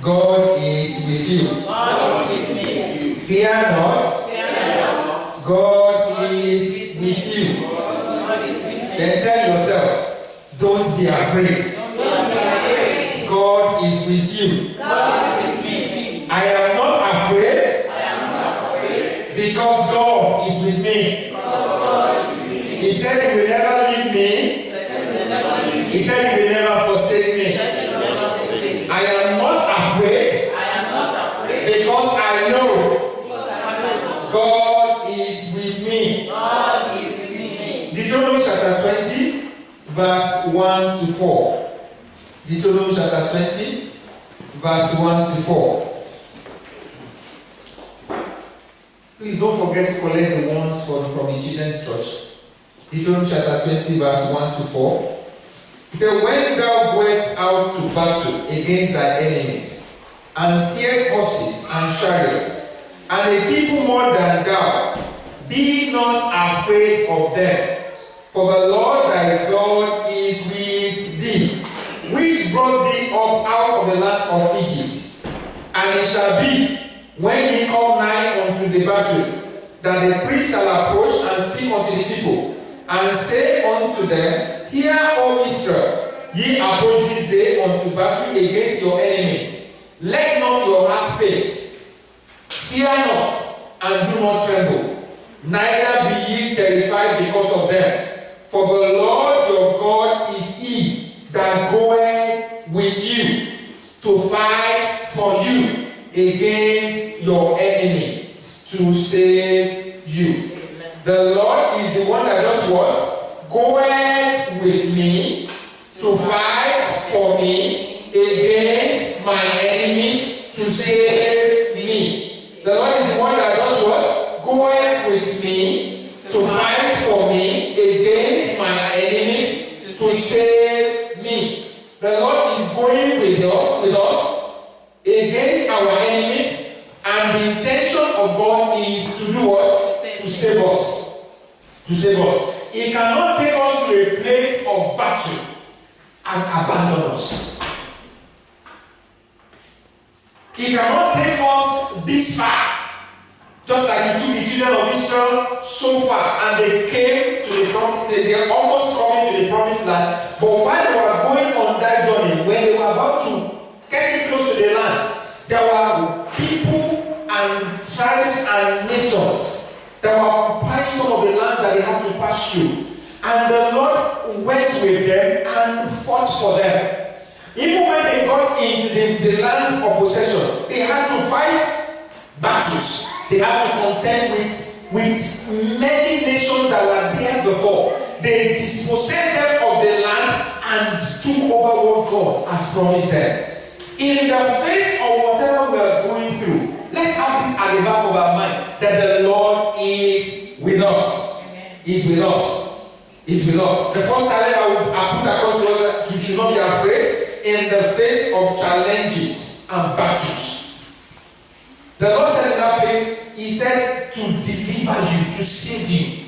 God is with you. God is with me. Fear not. Fear not. God is with you. God is with me. Then tell yourself, don't be afraid. Don't be afraid. God is with you. God is with me. I am not afraid I am not afraid. because God is with me. Because God is with me. He said He will never leave me. He said He will never leave me. He said He will never forsake He me. said He will never forsake me. I am not afraid I am not afraid. because I know Because I know God is with me. God is with me. Deuteronomy chapter 20, verse 1 to 4. Deuteronomy chapter 20, verse 1 to 4. Please don't forget to collect the ones from the children's church. Deuteronomy chapter 20, verse 1 to 4. He said, when thou goest out to battle against thy enemies, and seest horses and chariots, and a people more than thou, be not afraid of them, for the Lord thy God is with thee, which brought thee up out of the land of Egypt. And it shall be, when ye come nigh unto the battle, that the priest shall approach and speak unto the people, and say unto them, Hear, O Israel, ye approach this day unto battle against your enemies. Let not your heart faint. Fear not, and do not tremble. Neither be ye terrified because of them. For the Lord your God is He that goeth with you to fight for you against your enemies, to save you. Amen. The Lord is the one that does what? Goeth with me to fight for me against my enemies, to save me. The Lord is the one that does what? Goeth with me to fight for me against my enemies, to save me. The Lord is going with us against our enemies, and the intention of God is to do what? To save us. To save us. He cannot take us to a place of battle and abandon us. He cannot take us this far, just like He took the children of Israel so far, and they came to the promise. They are almost coming to the promised land. But while they were going on that journey, when they were about to get close to the land, there were people and tribes and nations that were occupying some of the lands that they had to pass through. And the Lord went with them and fought for them. Even when they got into the land of possession, they had to fight battles. They had to contend with many nations that were there before. They dispossessed them of the land and took over what God has promised them. In the face of whatever we are going through, let's have this at the back of our mind, that the Lord is with us. Is with us. Is with us. The first challenge I put across to us, that you should not be afraid in the face of challenges and battles. The Lord said in that place, He said to deliver you, to save you.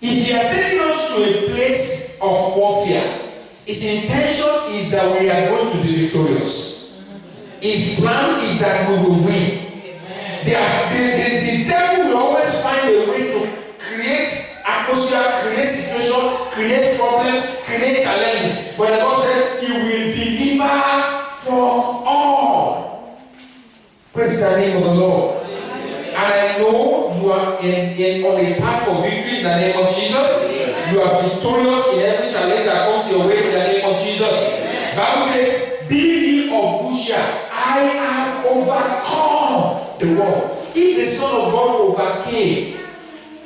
If He has taken us to a place of warfare, His intention is that we are going to be victorious. His plan is that we will win. The devil will always find a way to create atmosphere, create situation, create problems, create challenges. But the Lord said He will deliver from all. Praise the name of the Lord. And I know you are on a path for victory in the name of Jesus. You are victorious in every challenge that comes your way in the name of Jesus. The Bible says, be ye of good cheer. I have overcome the world. If the Son of God overcame,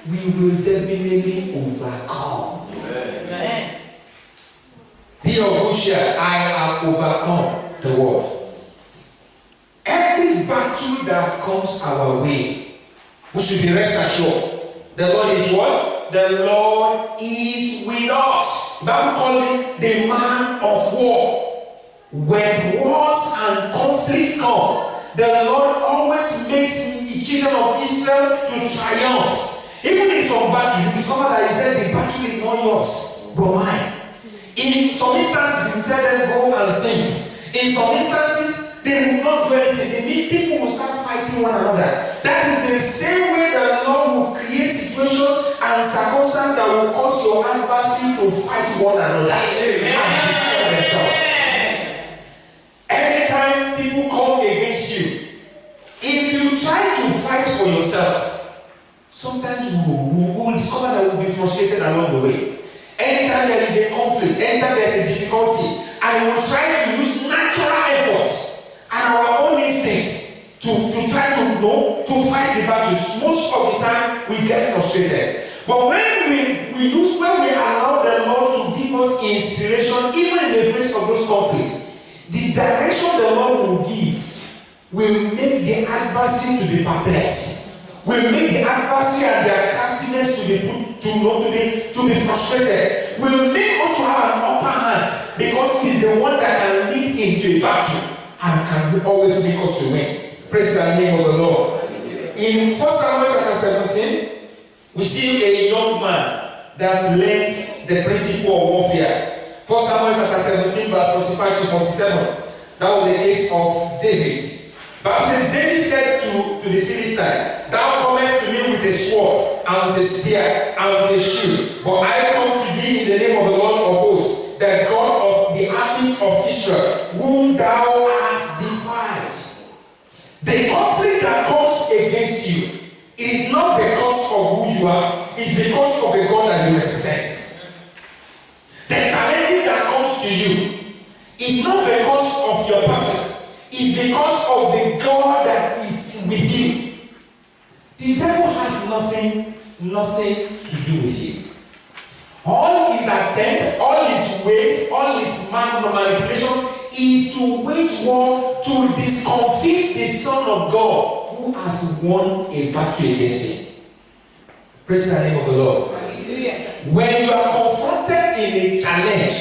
we will definitely overcome. Amen. Be of good cheer. I have overcome the world. Every battle that comes our way, we should be rest assured. The Lord is what? The Lord is with us. The Bible calls him the man of war. When wars and conflicts come, the Lord always makes the children of Israel to triumph. Even in some battle, you discover that He said the battle is not yours, but mine. In some instances, He tell them go and sing. In some instances, they will not do anything. They mean people will start fighting one another. That is the same way that the Lord will create situations and circumstances that will cause your adversary to fight one another and destroy themselves. Anytime people come against you, if you try to fight for yourself, sometimes we will discover that we'll be frustrated along the way. Anytime there is a conflict, anytime there is a difficulty, and we will try to use natural efforts and our own instincts to try to fight the battles, most of the time we get frustrated. But when we allow the Lord to give us inspiration, even in the face of those conflicts, the direction the Lord will give will make the adversary to be perplexed, will make the adversary and their craftiness to be frustrated, will make us to have an upper hand, because he's the one that can lead into a battle and can always make us to win. Praise the name of the Lord. In 1 Samuel chapter 17, we see a young man that learned the principle of warfare. 1 Samuel chapter 17, verse 45 to 47. That was the case of David. But David said to the Philistine, "Thou comest to me with a sword, and with a spear, and with a shield. But I come to thee in the name of the Lord of hosts, the God of the armies of Israel, whom thou hast defied." The conflict that comes against you is not because of who you are, it's because of the God that you represent. The challenges that comes to you is not because of your person, it's because of the God that is with you. The devil has nothing to do with you. All his attempt, all his ways, all his manipulations is to wage war to discomfit the Son of God who has won a battle against him. Praise the name of the Lord. Hallelujah. When you are confronted in a challenge,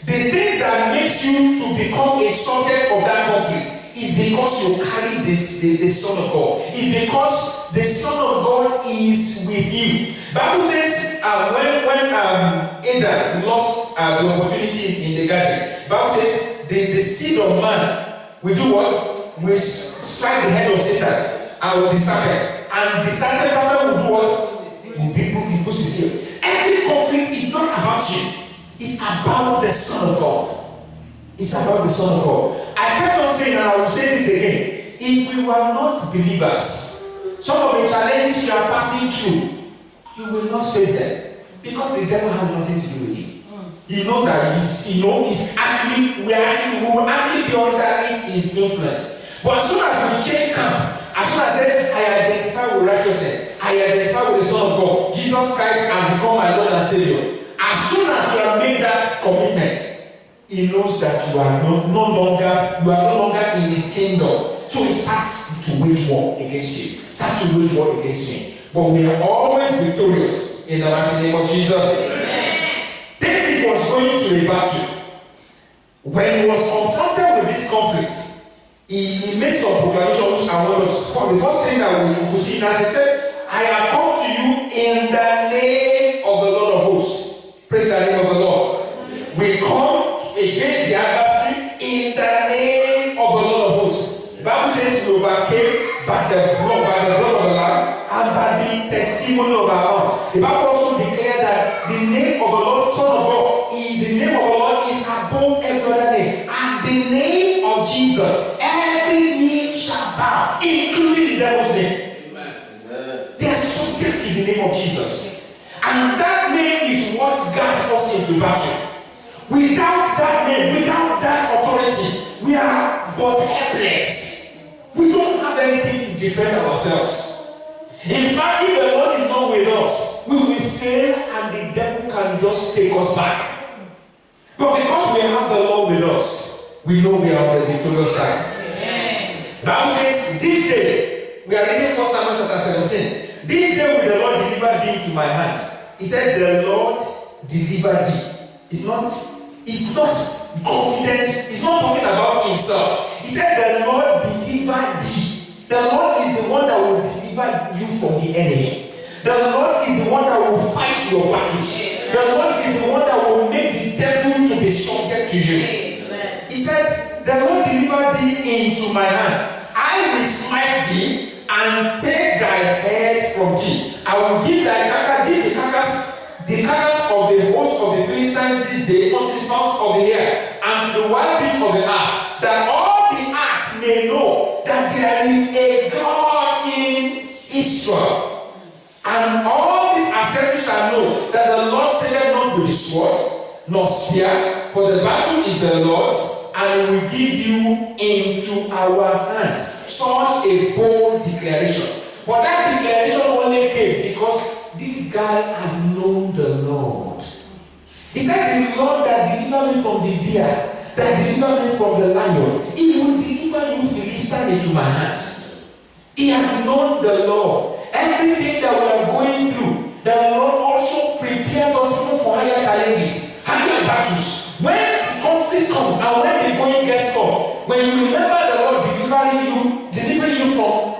the things that makes you to become a subject of that conflict is because you carry the Son of God. It's because the Son of God is with you. Bible says when Adam lost the opportunity in the garden, Bible says the seed of man will do what? Will strike the head of Satan and will be serpent. And the serpent will do what? Will be push his heel. Every conflict is not about you. It's about the Son of God. It's about the Son of God. I kept on saying, and I will say this again. If we were not believers, some of the challenges you are passing through, you will not face them. Because the devil has nothing to do with it. He knows that we will actually be under his influence. But as soon as we change camp, as soon as I identify with righteousness, I identify with the Son of God, Jesus Christ has become my Lord and Savior. As soon as you have made that commitment, he knows that you are no longer in his kingdom. So he starts to wage war against you. Start to wage war against me. But we are always victorious in the mighty name of Jesus. Amen. David was going to a battle. When he was confronted with this conflict, he made some proclamation which I want us for. The first thing that we will see now, he said, "I have come to you in the name of the Lord of hosts." Praise the name of the Lord. We come against the adversary in the name of the Lord of hosts. The Bible says we overcame by the blood of the Lamb and by the testimony of our mouth. The Bible also declared that the name of the Lord, Son of God, the name of the Lord is above every other name. And the name of Jesus, every knee shall bow, including the devil's name. They are subject to the name of Jesus. And that name is what guides us into battle. Without that name, without that authority, we are but helpless. We don't have anything to defend ourselves. In fact, if the Lord is not with us, we will fail and the devil can just take us back. But because we have the Lord with us, we know we are on the victorious side. The Bible says, this day, we are reading 1 Samuel chapter 17. This day will the Lord deliver thee into my hand. He said, the Lord delivered thee. It's not confident. He's not talking about himself. He said, the Lord delivered thee. The Lord is the one that will deliver you from the enemy. The Lord is the one that will fight your battles. The Lord is the one that will make the devil to be subject to you. He said, the Lord deliver thee into my hand. I will smite thee and take thy head from thee. I will give thy the carcass of the host of the Philistines this day unto the fowls of the air and to the wild beasts of the earth, that all the earth may know that there is a God in Israel. And all this assembly shall know that the Lord saveth not with the sword nor spear, for the battle is the Lord's, and He will give you into our hands. Such a bold declaration. But that declaration only came because this guy has known the Lord. He said, the Lord that delivered me from the bear, that delivered me from the lion, He will deliver you, Philistine, into my hands. He has known the Lord. Everything that we are going through, the Lord also prepares us even for higher challenges, higher battles. When conflict comes and when the going gets tough, when you remember the Lord delivering you from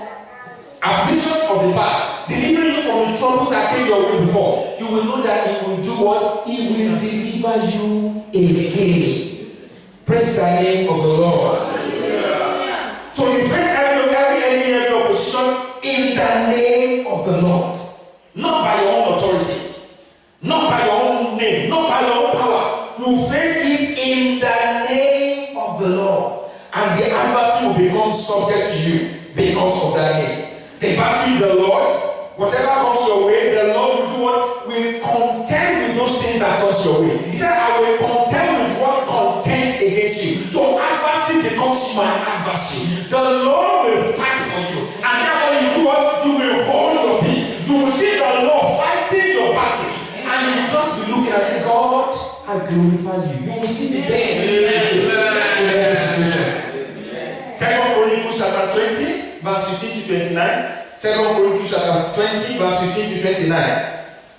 afflictions of the past, delivering you from the troubles that came your way before, you will know that He will do what? He will deliver you again. Praise the name of the Lord. Yeah. So you face every enemy, every opposition in the name of the Lord. Not by your own authority, not by your own name, not by your own power. You face it in the name of the Lord. And the adversary will become subject to you because of that name. The battle is the Lord's. Whatever comes your way, the Lord will do what? Will contend with those things that comes your way. He said, I will contend with what contends against you. So adversary becomes my adversary. The Lord will fight for you. And therefore you do what? You will hold your peace. You will see the Lord fighting your battles. And you will just be looking and say, God, I glorify you. You will see the day in every situation. 2 Chronicles chapter 20, verse 15 to 29. 2 Chronicles chapter 20, verse 15 to 29.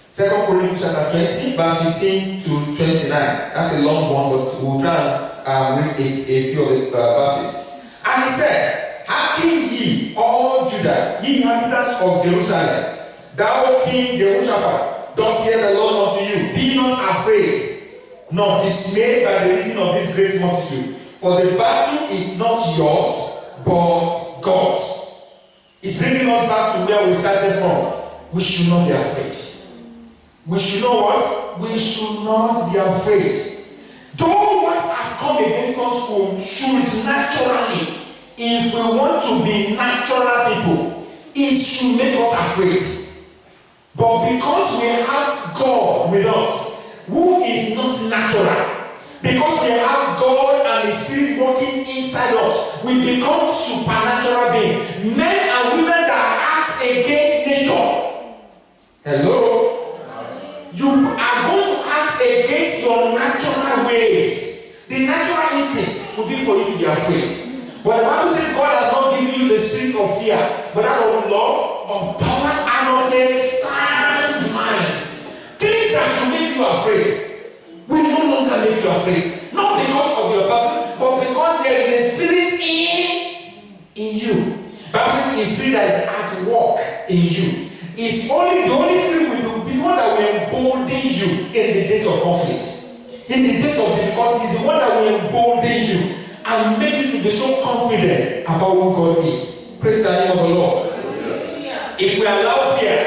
2 Chronicles chapter 20, verse 15 to 29. That's a long one, but we'll try and read a few of the verses. And he said, hearken ye, all Judah, ye inhabitants of Jerusalem, thou King Jehoshaphat, thus saith the Lord unto you, be not afraid, nor dismayed by the reason of this great multitude. For the battle is not yours, but God's. It's bringing us back to where we started from. We should not be afraid. We should know what? We should not be afraid. Though what has come against us should naturally, if we want to be natural people, it should make us afraid. But because we have God with us, who is not natural, because we have God and His Spirit working inside us, we become supernatural beings. Men and women that act against nature. Hello? You are going to act against your natural ways. The natural instinct would be for you to be afraid. But the Bible says God has not given you the spirit of fear, but that of love, of power, and of a sound mind. Things that should make you afraid will no longer make you afraid. Not because of your person, but because there is a spirit in you. Bible says His spirit that is at work in you. It's only the Holy Spirit will be the one that will embolden you in the days of conflict. In the days of difficulty, is the one that will embolden you and make you to be so confident about who God is. Praise the name of the Lord. Yeah. If we allow fear,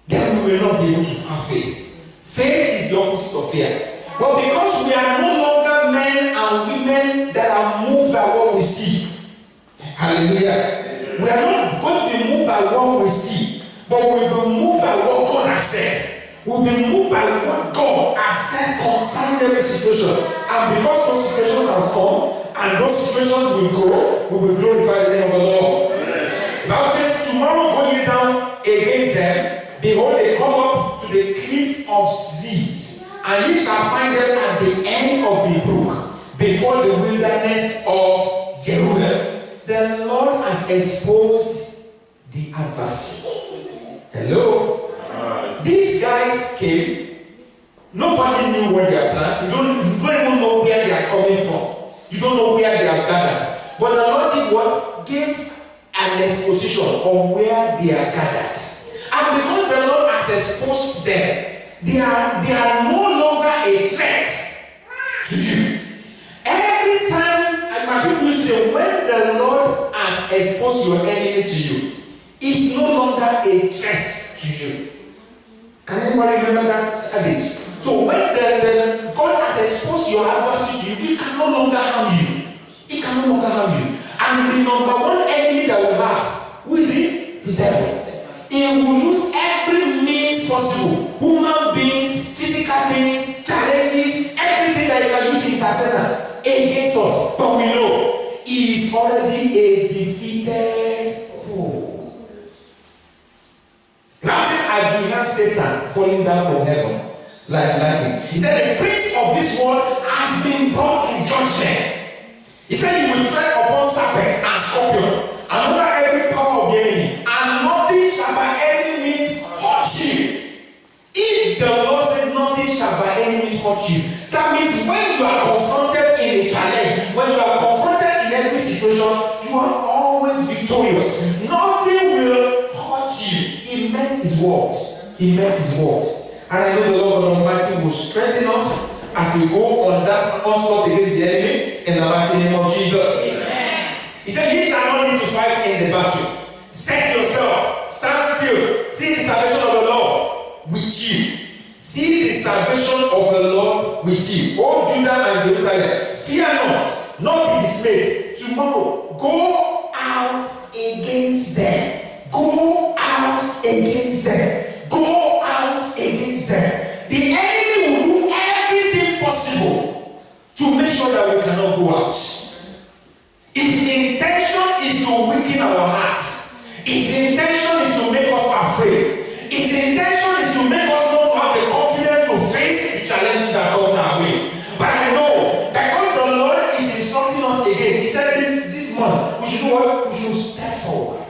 then we will not be able to have faith. Faith is the opposite of fear. But because we are no longer men and women that are moved by what we see. Hallelujah. We are not going to be moved by what we see, but we will be moved by what God has said. We'll be moved by what God has said concerning every situation. And because those situations have come, and those situations will go, we will glorify the name of the Lord. The Bible says, tomorrow go ye down against them, behold, they come up to the cliff of Ziz, and ye shall find them at the end of the brook, before the wilderness of Jerusalem. The Lord has exposed the adversary. Hello? These guys came. Nobody knew what they are planned. You don't even know where they are coming from. You don't know where they are gathered. But the Lord did what? Gave an exposition of where they are gathered. And because the Lord has exposed them, they are no longer a threat to you. Every time Bible says when the Lord has exposed your enemy to you, it's no longer a threat to you. Can anybody remember that adage? So when the God has exposed your adversary to you, it can no longer harm you. It can no longer harm you. And the number one enemy that we have, who is it? The devil. He will use every means possible. Human beings, physical beings, challenges, everything that he can use in his arsenal against us. But we know he is already a defeated foe. Now says, I beheld Satan falling down from heaven like lightning. He said, the prince of this world has been brought to judgment. He said, he will tread upon serpent and scorpion, and over every power of the enemy, and nothing shall by any means hurt you. If the Lord says nothing shall by any means hurt you, that means when you are confronted in a challenge, when you are confronted in every situation, you are always victorious. Nothing will hurt you. He meant his word. He meant his word. And I know the Lord God Almighty will strengthen us as we go on that onslaught against the enemy in the mighty name of Jesus. Amen. He said, ye shall not need to fight in the battle. Set yourself, stand still, see the salvation of the Lord with you. See the salvation of the Lord with you. O Judah and Jerusalem, fear not, nor be dismayed. Tomorrow, go out against them. Go out against them. Go out against them. The enemy will do everything possible to make sure that we cannot go out. His intention is to weaken our hearts. His intention is to make us afraid. His intention is to make us not to have the confidence to face the challenges that comes our way. But I know that because the Lord is instructing us again, he said this month we should do what? We should step forward.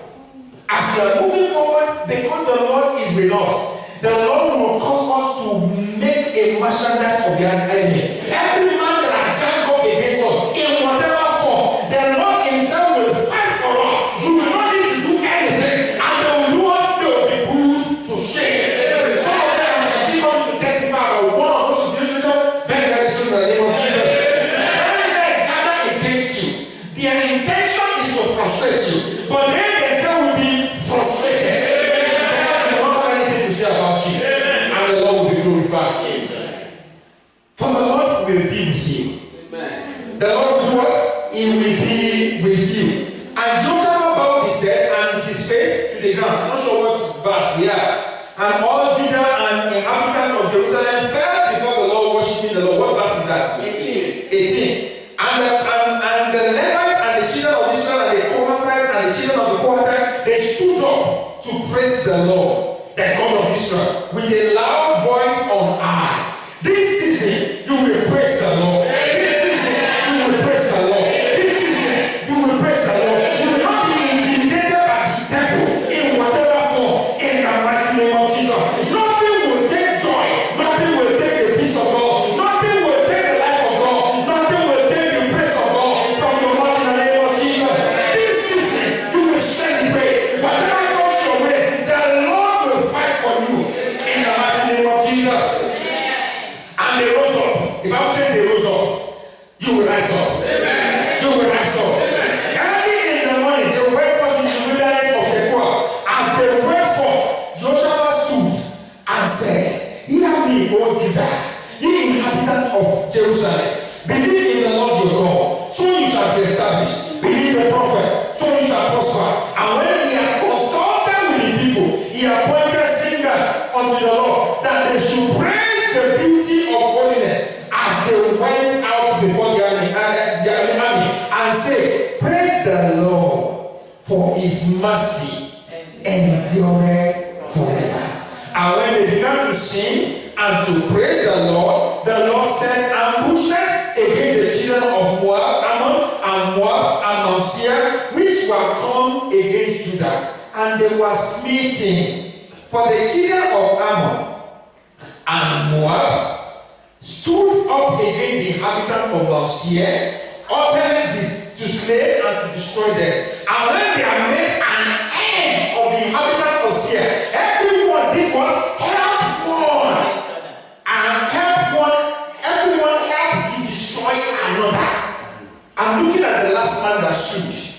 As we are moving forward, because the Lord is with us, the Lord will cause us to make a merchandise of the enemy. Every man that has ganged up against us, in whatever form, the Lord himself will fight for us. We will not need to do anything, and the Lord will be put to shame. Some of them are continuing to testify about one of those situations very soon in the name of Jesus. When they gather against you, their intention is to frustrate you, but they themselves will be frustrated. They don't have anything to say about you, and the Lord will be glorified. For the Lord will be with you. Amen. The Lord will do what? He will be with you. And Joshua bowed his head and his face to the ground. I'm not sure what verse we are. And all Judah and inhabitants of Jerusalem fell before the Lord, worshiping the Lord. What verse is that? 18. And the Levites and the children of Israel and the Kohathites and the children of the Kohathites, they stood up to praise the Lord, the God of Israel, with a loud voice on high. This season, you will praise the Lord. This season, you will praise the Lord. This season, you will praise the Lord. You will not be intimidated by the devil in whatever form, in the mighty name of Jesus. Nothing will take joy. Nothing will take the peace of God. Nothing will take the life of God. Nothing will take the praise of God from your mouth in the name of Jesus. This season, you will celebrate. Whatever comes your way, the Lord will fight for you in the mighty name of Jesus. And they rose up. The Bible says they rose up. You will rise up. Amen. You will rise up. Amen. Early in the morning, they went forth in the wilderness of Tekoa. As they went forth, Joshua stood and said, hear me, O Judah, ye inhabitants of Jerusalem. Believe in the Lord your God, so you shall be established. Believe the prophet, so you shall prosper. And when he has consulted with the people, he appointed singers unto the Lord, that they should praise the beauty of holiness as they went out before the army and say, praise the Lord, for his mercy endureth forever. And when they began to sing and to praise the Lord sent ambushes against the children of Moab, Ammon and Moab and Mount Seir, which were come against Judah, and they were smitten. For the children of Ammon and Moab stood up against the inhabitants of Mount Seir, utterly to slay and to destroy them. And when they had made an end of the inhabitants of Seir, everyone did what? Help one. And help one, everyone helped to destroy another. I'm looking at the last man that stood.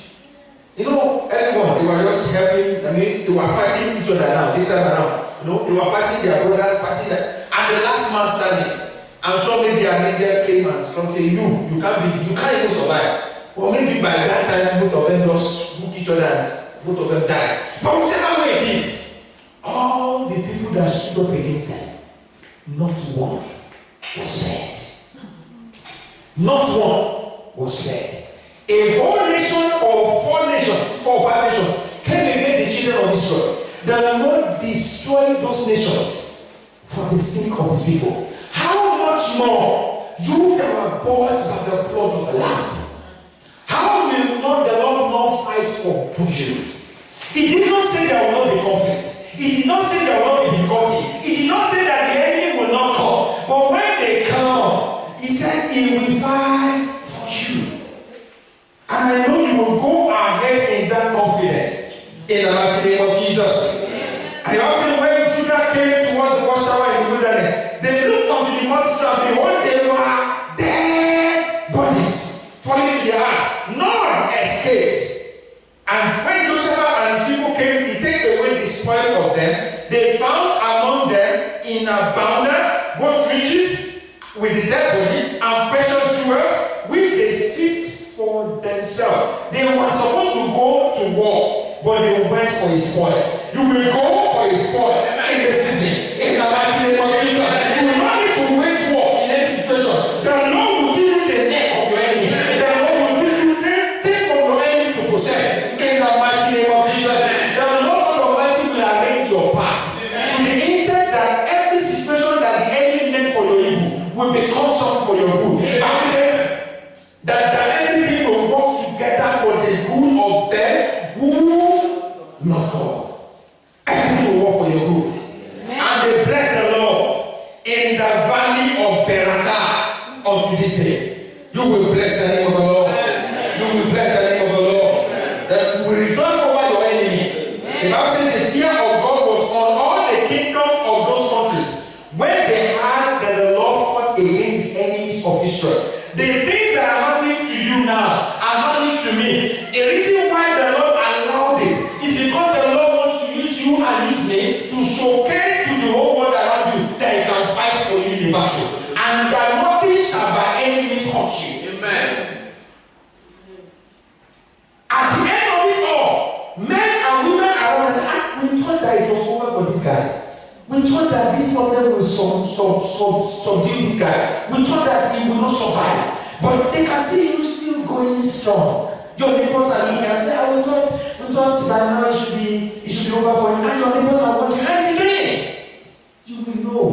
You know, everyone, they were just helping. I mean, they were fighting each other now, this time around. You know, they were fighting their brothers, fighting them. And the last man standing, I'm sure maybe an angel came and said, you can't even survive. Or maybe by that time, both of them just hook each other and both of them died. But whichever way it is, all the people that stood up against them, not one was spared. Not one was spared. A whole nation or 4 or 5 nations came against the children of Israel. The Lord destroyed those nations for the sake of his people. How much more you that were bought by the blood of the Lamb? How will not the Lord not fight for you? He did not say there will not be conflict. He did not say there will not be difficulty. He did not say that the enemy will not come. But when they come, he said he will fight for you. And I know you will go ahead in that confidence. In the mighty name of Jesus. And also when Judah came towards the watchtower in the wilderness, they looked unto the multitude and behold, they were dead bodies falling to the earth. None escaped. And when Joshua and his people came to take away the spoil of them, they found among them in abundance both riches with the dead body and precious jewels, which they stripped for themselves. They were supposed to go to war, but they went for his spoil. You will go for his spoil in the season. In the mighty name of Jesus. You will not need to wage war in any situation. The Lord will give you the neck of your enemy. The Lord will give you things from your enemy to possess. In the mighty name of Jesus. The Lord God Almighty will arrange your path to the intent that every situation that the enemy meant for your evil will become something for your good. Bible says that every people work together for the good of them who love God. Everything will work for your good. And they bless the Lord in the valley of Beraka unto this day. You will bless the name of the Lord. You will bless the name of the Lord. That you will rejoice over your enemy. The Bible says the fear of God was on all the kingdom of those countries when they heard that the Lord fought against the enemies of Israel. The things that are happening to you now are happening to me. The reason why the Lord allowed it is because the Lord wants to use you and use me to showcase to the whole world around you that he can fight for you in the battle. And that nothing shall by enemies hurt you. Amen. At the end of it all, men and women around us, we thought that it was over for this guy. We thought that this problem will subdue this guy. We thought that he will not survive. But they can see you still going strong. Your neighbors are looking and say, we thought by now it should be over for him. And your neighbors are watching, how is he doing it? You will know.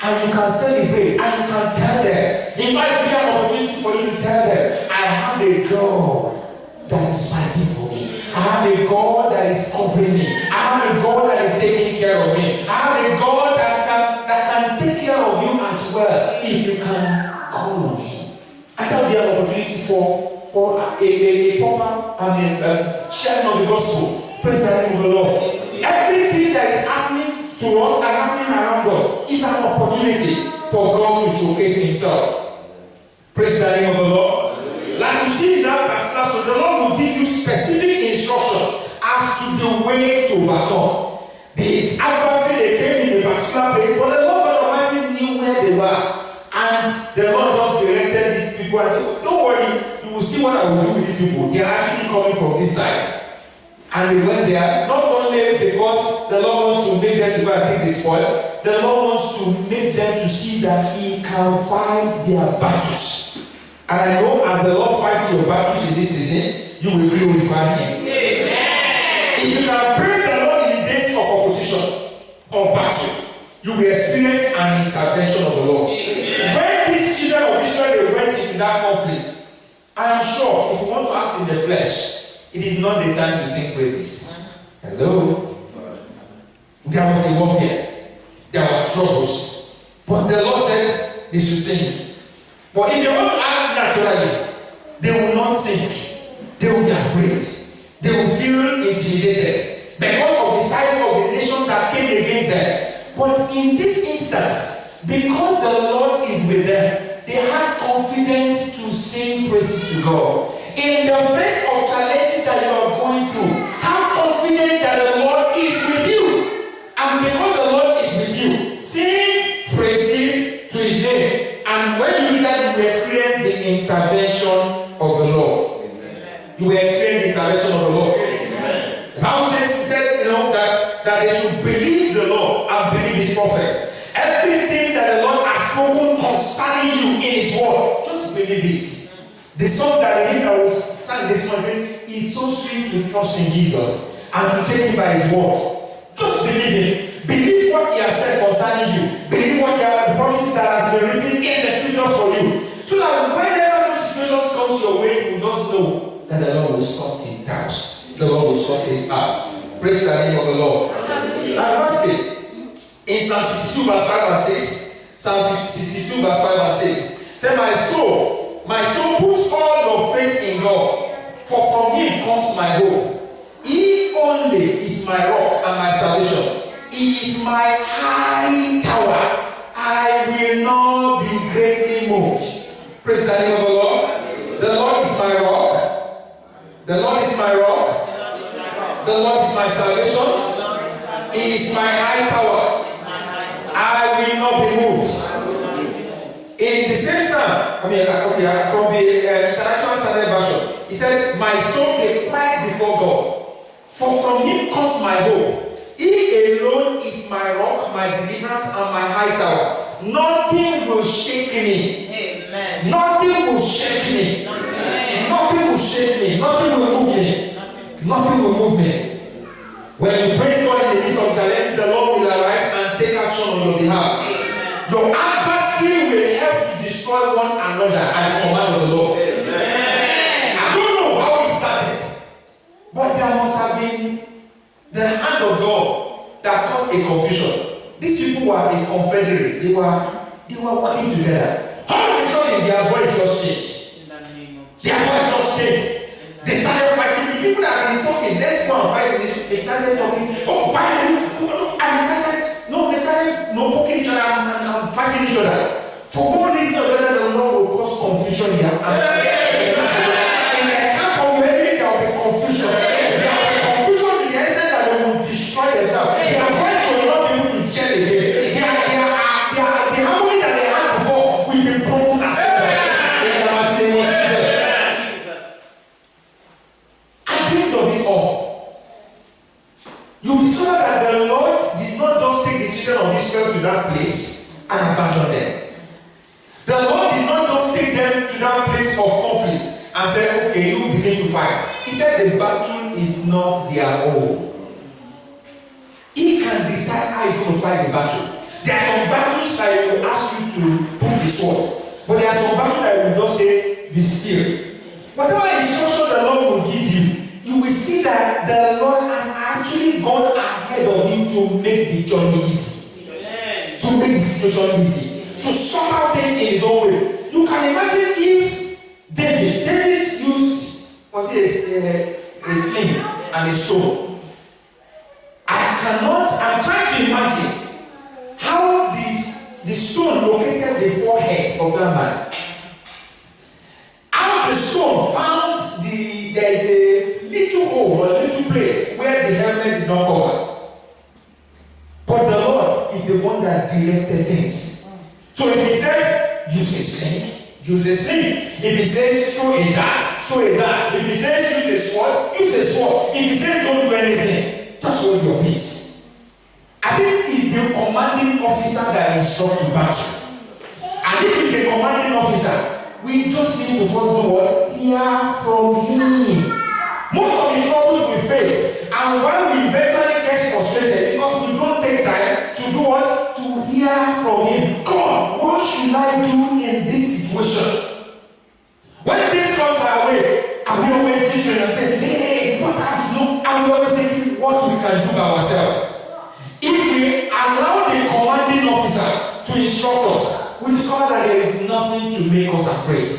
And you can celebrate and you can tell them. In fact, it will be an opportunity for you to tell them, I have a God that is fighting for me. I have a God that is covering me. I have a God that is taking care of me. I have a God that can take care of you as well if you can call on him. And that will be an opportunity for a proper sharing of the gospel. Praise the name of the Lord. Everything that is happening to us and happening around us is an opportunity for God to showcase himself. Praise the name of the Lord. Like you see in that particular, so the Lord will give you specific instruction as to the way to overcome. The adversary, they came in a particular place, but the Lord God Almighty knew where they were. And the Lord just directed these people and said, don't worry, you will see what I will do with these people. They are actually coming from this side. And they went there, not only because the Lord wants to make them to go and take the spoil, the Lord wants to make them to see that he can fight their battles. And I know as the Lord fights your battles in this season, you will glorify him. Amen. If you can praise the Lord in the days of opposition or battle, you will experience an intervention of the Lord. Amen. When these children of Israel they went into that conflict, I am sure if you want to act in the flesh, it is not the time to sing praises. Hello? There was a warfare. There were troubles. But the Lord said they should sing. But if they want to act naturally, they will not sing. They will be afraid. They will feel intimidated because of the size of the nations that came against them. But in this instance, because the Lord is with them, they had confidence to sing praises to God. In the first you will experience the intervention of the Lord. The Bible said, that they should believe the Lord and believe His prophet. Everything that the Lord has spoken concerning you in His word, just believe it. The song that the hymn that was sang this morning, it's so sweet to trust in Jesus and to take Him by His word. Just believe Him. Believe what He has said concerning you. Believe what the promises that has been written in the scriptures for you. So that whenever those situations come your way, you will just know that the Lord will sort it out. The Lord will sort this out. Praise the name of the Lord. And lastly, in Psalm 62 verse 5 and 6, Psalm 62 verse 5 and 6, say, my soul, put all your faith in God, for from Him comes my hope. He only is my rock and my salvation. He is my high tower. I will not be greatly moved. Praise the name of the Lord. The Lord is my rock. The Lord is my rock. The Lord is my salvation. He is my high tower. I will not be moved. In the same psalm, from the International Standard Version, he said, my soul may cry before God, for from Him comes my hope. He alone is my rock, my deliverance, and my high tower. Nothing will shake me. Amen. Nothing will shake me. Nothing will shake me. Nothing will move me. Nothing will move me. When you praise God in the midst of challenges, the Lord will arise and take action on your behalf. Amen. Your adversary will help to destroy one another at the command of the Lord. Amen. I don't know how it started, but there must have been the hand of God that caused a confusion. These people were the confederates. They were working together. All of a sudden, their voice just changed. Their voice just changed. They started fighting. The people that have been talking, let's go and fight. They started talking. Oh, why? And they started poking each other and fighting each other. For one reason or another, the Lord will cause confusion here. In the camp of the enemy, there will be confusion. There will be confusion to the extent that they will destroy themselves. Their voice will not be able to gel again. The harmony that they had before will be broken as well. In the mighty name of Jesus. At the end of it all, you will discover that the Lord did not just take the children of Israel to that place and abandon them. The Lord did not just take them to that place of conflict and say, okay, you begin to fight. He said the battle is not their own. He can decide how he's going to fight the battle. There are some battles that he will ask you to pull the sword. But there are some battles that he will just say, be still. Whatever instruction the Lord will give you, you will see that the Lord has actually gone ahead of him to make the journey easy. To make the situation easy. To sort out things in his own way. You can imagine if David used, a sling and a stone. I'm trying to imagine how the stone located the forehead of that man. How the stone found there is a little hole or a little place where the helmet did not cover. But the Lord is the one that directed things. So if he said, use a sling, use a sling. If he says, throw a dart. If he says, use a sword, use a sword. If he says, don't do anything, just hold your peace. I think he's the commanding officer that instructs to battle. I think he's the commanding officer. We just need to first do what? Hear from him. Most of the troubles we face, and why we eventually get frustrated, because we don't take time to do what? To hear from him. God, what should I do in this situation? When this comes our way, and we always teach and say, hey, what are you doing? And we always thinking what we can do by ourselves. If we allow the commanding officer to instruct us, we discover that there is nothing to make us afraid.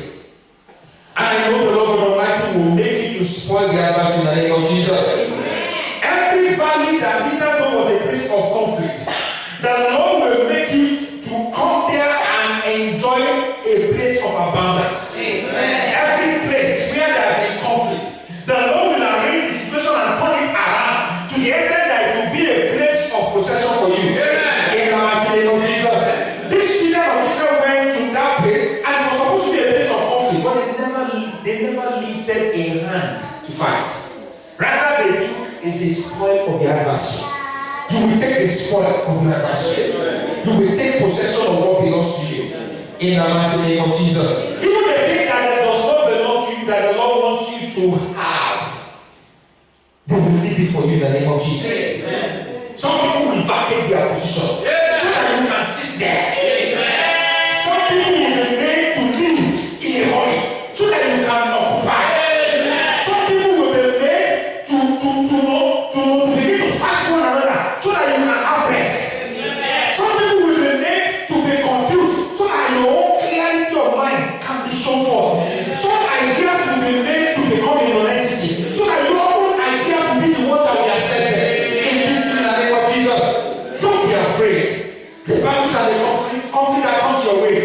And I know the Lord Almighty will make you to spoil the adversary in the name of Jesus. Amen. Every valley that Peter was a place of conflict, the Lord will make you to come there and enjoy a place of abundance. Amen. Every place where there has been conflict, the Lord will arrange the situation and turn it around to the extent that it will be a place of possession for you. Amen. In the mighty name of Jesus. These children of Israel went to that place and it was supposed to be a place of conflict, but they never lifted a hand spoil of the adversary. You will take the spoil of the adversary. You will take possession of what belongs to you. In the mighty name of Jesus. Even the things that does not belong to you, that the Lord wants you to have, they will leave it for you in the name of Jesus. Amen. Some people will vacate their position so that you can sit there. Amen. Some people will be made to live in a hurry so that you can occupy. Amen. Some people will be made to begin to fight one another so that you can have rest. Amen. Some people will be made to be confused so that your own clarity of mind can be shown forth. Some ideas will be made to become a non-entity so that your own ideas will be the ones that we accepted in this in the name of Jesus. Don't be afraid. The battles and the conflict that comes your way,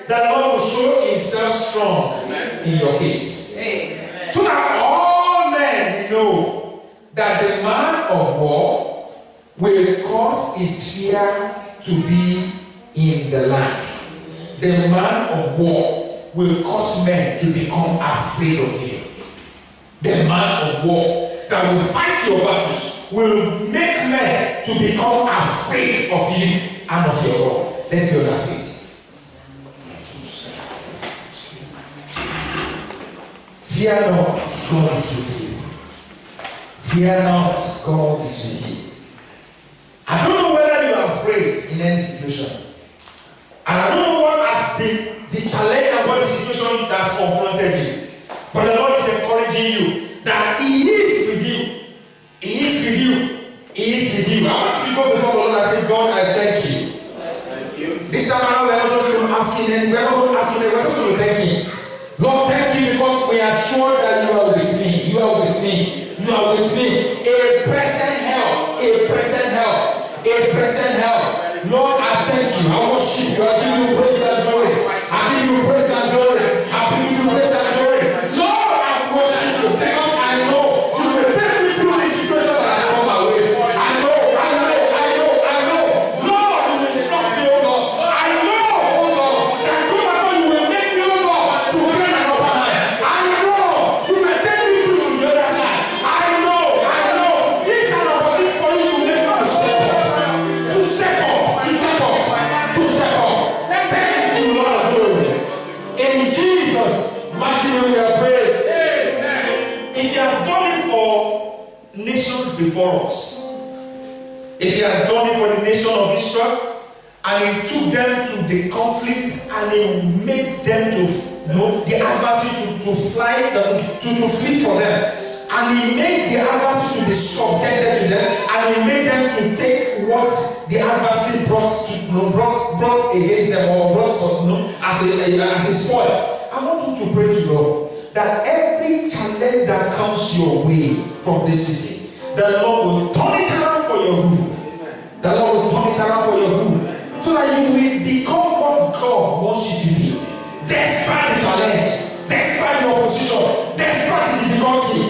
the Lord will show himself strong in your case. Amen. So that all men know that the man of war will cause his fear to be in the land. The man of war will cause men to become afraid of you. The man of war that will fight your battles will make men to become afraid of you and of your God. Let's be on our feet. Fear not, God is with you. Fear not, God is with you. I don't know whether you are afraid in any situation. And I don't know what has been the challenge about the situation that's confronted you. But the Lord is encouraging you that He is with you. He is with you. He is with you. I want you to go before the Lord and say, God, I thank you. Thank you. This time around, we are not just going to ask Him, we are not going to ask Him, we are just going to thank Him. Lord, thank you because we are sure that you are with me. You are with me. You are with me. A present help. A present help. A present help. Lord, I thank you. I worship you. I give you praise and glory. I give you praise and glory. I give you praise and glory. Lord, I worship you because I know you will take me through this situation that has come my way. I know. Lord, you will stop me, oh Lord. I know, oh Lord, that you will make me, oh Lord, to gain an upper hand. I know you will take me through to the other side. I know. It's an opportunity for you to make me step up. To step up. Thank you, Lord of glory. In Jesus' mighty name we are praying. Amen. If He has done it for nations before us, if He has done it for the nation of Israel, and He took them to the conflict and He made them to the adversary to fly, to flee for them. And He made the adversary to be subjected to them, and He made them to take what the adversary brought against them or brought for, as a spoil. I want you to pray to Lord that every challenge that comes your way from this season, the Lord will turn it around for your good. The Lord will turn it around for your good, so that you will become what God wants you to be, despite the challenge, despite the opposition, despite the difficulty.